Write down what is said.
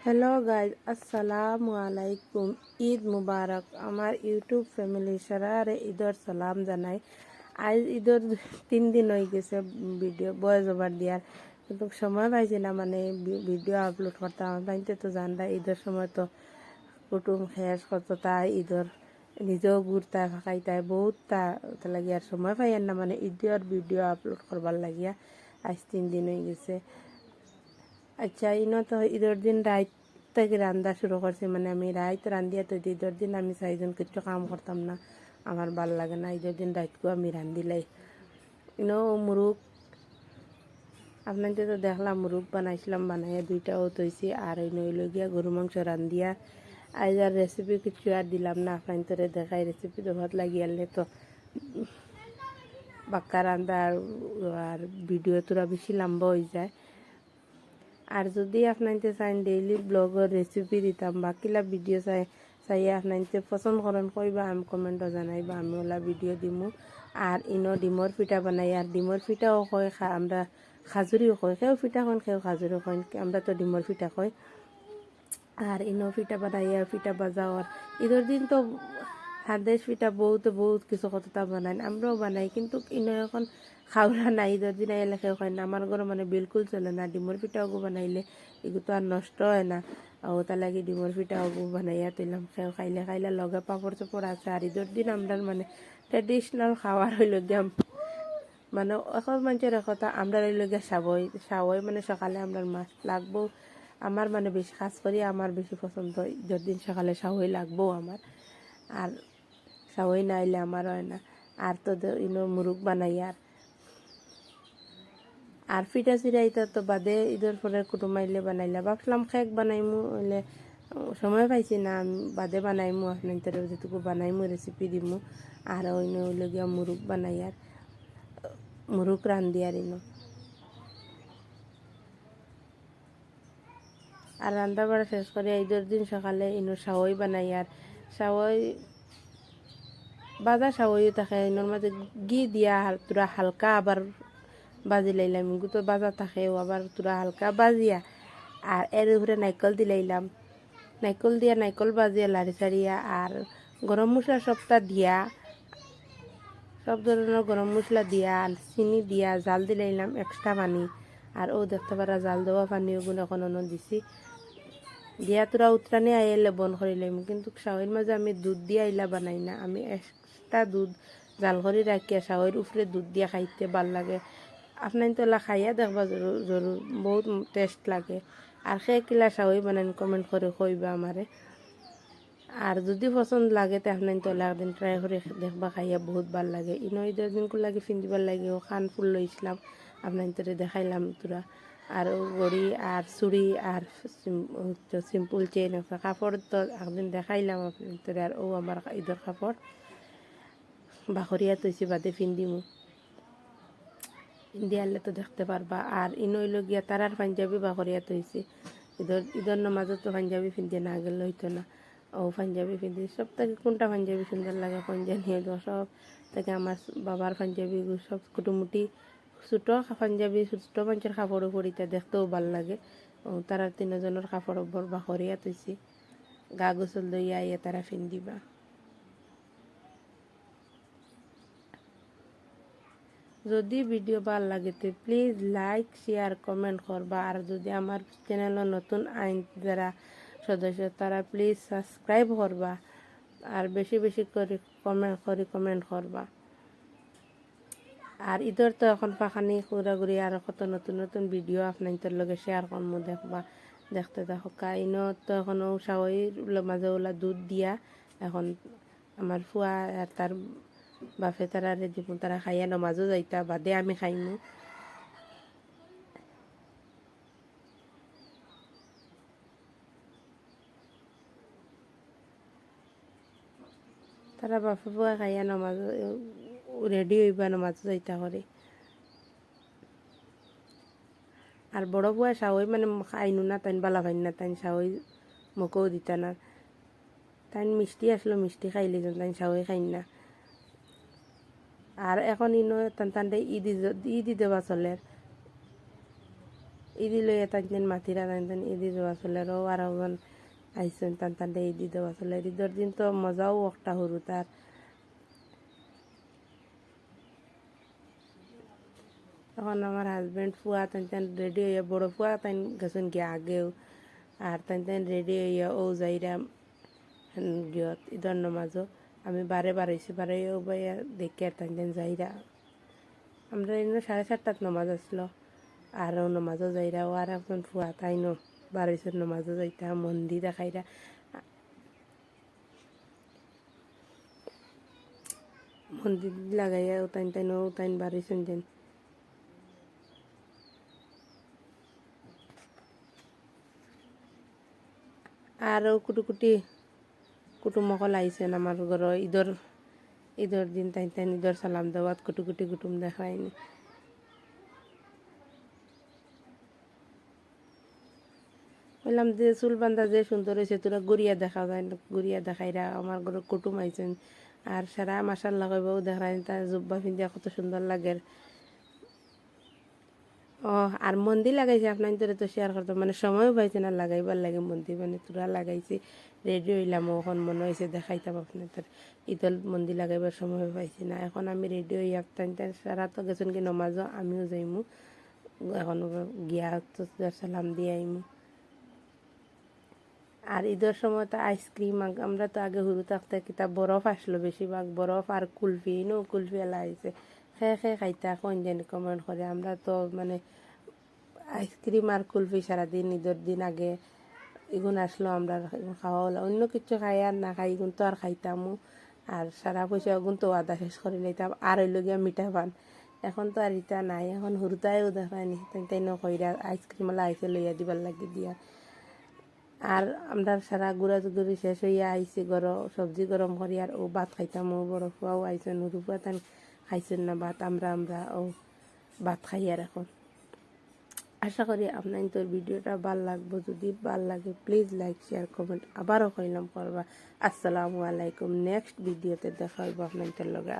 Hello guys, আসসালামু আলাইকুম। ঈদ মুবারক। আমার ইউটিউব ফ্যামিলি সারারে ঈদর সালাম জানাই। আজ ঈদর 3 দিন হয়ে গেছে ভিডিও ভয়েস ওভার দিয়ার, কিন্তু সময় পাইছি না, মানে ভিডিও আপলোড করতাম। আমার বাড়িতে তো জানরা ঈদের সময় তো কুটুম শেষ করতো, তাই ঈদর নিজেও ঘুরতায় ফাঁকাইতায় বহুত তা লাগি আর সময় পাইয়ার না, মানে ঈদের ভিডিও আপলোড করবার লাগিয়া। আজ 3 দিন হয়ে গেছে। আচ্ছা, ইনো তো ঈদের দিন রাত থেকে রান্না শুরু করছি, মানে আমি রাত রান্ধিয়া তো ঈদের দিন আমি 4জন কিছু কাম করতাম না, আমার ভাল লাগে না। ঈদের দিন রাতকু আমি রান্ধিলাই। ইনো মুরুগ আপনাদের তো দেখলাম, মুরুগ বানাইছিলাম, বানাইয়া 2টাও তৈছি। আর এই নইল গিয়া গরু মাংস রান্ধিয়া আজ আর রেসিপি কিছু আর দিলাম না, আপনাদের দেখাই রেসিপি তো ভাত লাগিয়ালে তো বাক্কা রান্ধা আর ভিডিও তোরা বেশি লম্বা হয়ে যায়। আর যদি আপনাদের চাই ডেইলি ব্লগের রেসিপি দিতাম বা কিলা ভিডিও চাইয়া আপনাদের পছন্দ করেন কইবা, আমি কমেন্টও জানাইবা, আমি ওলা ভিডিও দিমু। আর ইনো ডিমর পিঠা বানাই, আর ডিমর পিঠাও কয় আমরা খাজুরিও কয়, কেউ পিঠা কন কেউ খাজুরি কয়, আমরা তো ডিমর পিঠা কয়। আর ইনো পিঠা বানাইয়া পিঠা বাজাও। আর ঈদের দিন তো হাদেশ পিঠা বহুত কিছু কথা বানাই, আমরাও বানাই, কিন্তু ইনো এখন খাওয়া নাই। ঈদের দিন এলে কেউ খাই না, আমার ঘরে মানে বিলকুল চলে না। ডিমর পিঠা ওগু বানাইলে এগুলো তো আর নষ্ট হয় না, ও তার লাগে ডিমর পিঠা ওগু বানাইয়া তুললাম। কেউ খাইলে লগে পাপড় চাপড় আছে। আর ঈদের দিন আমরা মানে ট্রেডিশনাল খাওয়ার হইল গিয়া, মানে এখন মানুষের কথা আমরা রইল গিয়া সাবই মানে সকালে আমরা মাছ লাগবো। আমার মানে বেশি খাস করি আমার বেশি পছন্দ ঈদের দিন সকালে সাবই লাগবো আমার। আর সাবই না আইলে আমার হয় না। আর তো ইনো মুরুগ বানাই। আর পিঠা চিরা এটা তো বাদে ঈদের পরে কুটুম আইলে বানাইলা, ভাবছিলাম কেক বানাইমু, হইলে সময় পাইছি না, আমি বাদে বানাইমু, আপনাদের যেটুকু বানাইমু রেসিপি দিমু। আর অন্য হইলে গিয়া মুরুগ বানাই, আর মুরুগ রান্ধি। আর ইনো আর রান্না বাড়া শেষ করে ঈদের দিন সকালে ইনো সাওয়াই বানাই। আর সাওয়াই বাজা সাওয়াইও থাকে, ইনোর মাঝে ঘি দিয়া তোরা হালকা আবার বাজি লাইলাম, এগুলো তো বাজা থাকেও, আবার তোরা হালকা বাজিয়া আর এর উপরে নাইকল দিলাইলাম। নাইকল দিয়া নাইকল বাজিয়া লাড়ি সারিয়া আর গরম মশলা সবটা দিয়া, সব ধরনের গরম মশলা দিয়া আর চিনি দিয়া জাল দিলাইলাম এক্সট্রা পানি। আর ও দেখতে পারা জাল দেওয়া পানি ওগুলো এখন দিছি দিয়া তোরা উতরানি আইলে বন করিলাম। কিন্তু শাওয়ের মাঝে আমি দুধ দিয়া আইলা বানাই না, আমি এক্সট্রা দুধ জাল করে রাখিয়া শাওয়ের উপরে দুধ দিয়া খাইতে ভাল লাগে। আপনার তো এলা খাইয়া দেখবা জরুর বহুত টেস্ট লাগে। আর খেয়ে কিলা শাওই বানান কমেন্ট করে কইবা আমারে। আর যদি পছন্দ লাগে তো আপনার তো একদিন ট্রাই করে দেখবা, খাইয়া বহুত ভাল লাগে। ইনো ঈদের দিন লাগে ফিন্দিবার লাগে ও খান ফুল লইছিলাম, আপনার তোরে দেখাইলাম তোরা। আর গড়ি আর চুড়ি আর সিম্পল চেন একটা কাপড় তো একদিন দেখাইলাম আপনার তোরে। আর ও আমার ঈদের কাপড় বাখরিয়া তৈছি বাদে ফিন্দিমু, দিয়ালে তো দেখতে পারবা। আর ইনইল গিয়া তারার পাঞ্জাবি বাখরিয়া তৈছি। ঈদের নামাজও তো পাঞ্জাবি ফিনতে না গেলে হইতো না, ও পাঞ্জাবি ফিনতে। সব থেকে কোনটা পাঞ্জাবি সুন্দর লাগে কোনটা নিয়ে দেওয়া, সব থেকে আমার বাবার পাঞ্জাবি সব কুটুমুটি ছোটো পাঞ্জাবি, ছোটো মানুষের কাপড়ও পরিতে দেখতেও ভাল লাগে। ও তারা 3জনের কাপড় বাখরিয়া তৈছি, গা গোসল দইয়া আইয়া তারা ফিন্দিবা। যদি ভিডিও ভাল লাগে তো প্লিজ লাইক শেয়ার কমেন্ট করবা। আর যদি আমার চ্যানেল নতুন আইন যারা সদস্য তারা প্লিজ সাবস্ক্রাইব করবা। আর বেশি বেশি করে কমেন্ট করবা। আর ঈদের তো এখন পাখানি ঘুরাঘুরি আর কত নতুন নতুন ভিডিও আপনাদের লগে শেয়ার করবো, দেখবা দেখতে দেখো। ইনো তো এখন সাওয়াইর মাঝে ওলা দুধ দিয়া এখন আমার ফুয়া আর তার বাপে তারা রেডি, তারা খাইয়া নমাজও যাইতা বাদে আমি খাইমু। তারা বাপে ফুয়া খাইয়া নমাজ রেডি হইবা নমাজও যাইতা করে। আর বড় বুয়া সাওই মানে খাইনু না, তাইন বালা ভাইন না, তাইন সাওই মোকেও দিতা না। তাইন মিষ্টি আসলো মিষ্টি খাইলি তাইন সাওই খাইন না। আর এখন ইনো টান টানতে ঈদি দেওয়া চলে, ইদি লইয়া তাইতেন মাতিরা তাইতেন ইদি দেওয়া চলেরও আর একজন আইসেন তানতানটা ইদি দেওয়া চলে ঈদের দিন তো মজাও একটা হরু তার। তখন আমার হাজব্যান্ড ফুয়া তাইতেন রেডি হইয়া বড় ফুয়া তাই গেছেন গিয়া আগেও আর তাইতেন রেডি হইয়া ও যাইরা গিয়ত ঈদের নমাজও আমি বারে বাড়াইছি বারে ও বাইয়া দেখি আর তাইতেন যাইরা আমরা এনে 7:30টাত নমাজ আসলো আর ও নমাজও যাইরা ও আর একজন ফুয়া তাই নো বাড়াইছে নমাজও যাইতা মন্দির দেখাইরা মন্দির লাগাইয়া ও তাইন ও তাইন বাড়াইছেন যেন আর ও কুটুকুটি কুটুমসকল আইসেন আমার ঘর ঈদের দিন তাইন ঈদের সালাম দেওয়াত কুটুকুটি কুটুম দেখায়নি। বললাম যে চুল বান্ধা যে সুন্দর হয়েছে তোরা গুড়িয়া দেখা যায় না গুড়িয়া দেখাইরা আমার ঘরে কুটুম আইছেন আর সারা মাসাল্লাহ কইবাও দেখায় তার জুব্বা পিন্দিয়া কত সুন্দর লাগে। ও আর মন্দির লাগাইছে আপনার তোরে তো শেয়ার করতাম মানে সময়ও পাইছে না লাগাইবার লাগে মন্দির মানে তোরা লাগাইছে রেডি হইলাম ওখন মনে হয়েছে দেখাইতাম আপনার তোর ঈদল মন্দির লাগাইবার সময় পাইছি না এখন আমি রেডি হই আপনার সারা তো গেছেন কি নমাজও আমিও যাইমু এখন গিয়া তো সালাম দিয়ে আইমু। আর ঈদের সময় তো আইসক্রিম আমরা তো আগে হুরু থাকতে কিতা বরফ আসলো বেশিরভাগ বরফ আর কুলফি কুলফি এলা আইছে খেয়ে খাইতা কোন জানি কমেন্ট করে আমরা তো মানে আইসক্রিম আর কুলফি সারাদিন ঈদের দিন আগে এগুন আসলো আমরা খাওয়া হলো অন্য কিছু খাই আর না খাই এগুন তো আর খাইতামও আর সারা পয়সা এগুন তো আদা শেষ করে নিতাম আর হইল গিয়া মিঠা পান এখন তো আর ইটা নাই এখন হুরুতাইও দেখায়নি তাই নকইরা আইসক্রিম এলা আইসে লইয়া দিবার লাগি দিয়া আর আমরা সারা ঘুরি শেষ হইয়া আইসি সবজি গরম করি আর ও ভাত খাইতাম ও বড় ফুয়াও আইসেন নুরু ফুয়া তান খাইছেন না ভাত আমরা ও ভাত খাই আর এখন। আশা করি আপনার তোর ভিডিওটা ভাল লাগবো যদি ভাল লাগে প্লিজ লাইক শেয়ার কমেন্ট আবারও কইলাম করবা। আসসালামু আলাইকুম নেক্সট ভিডিওতে দেখা হইব আপনার লগে।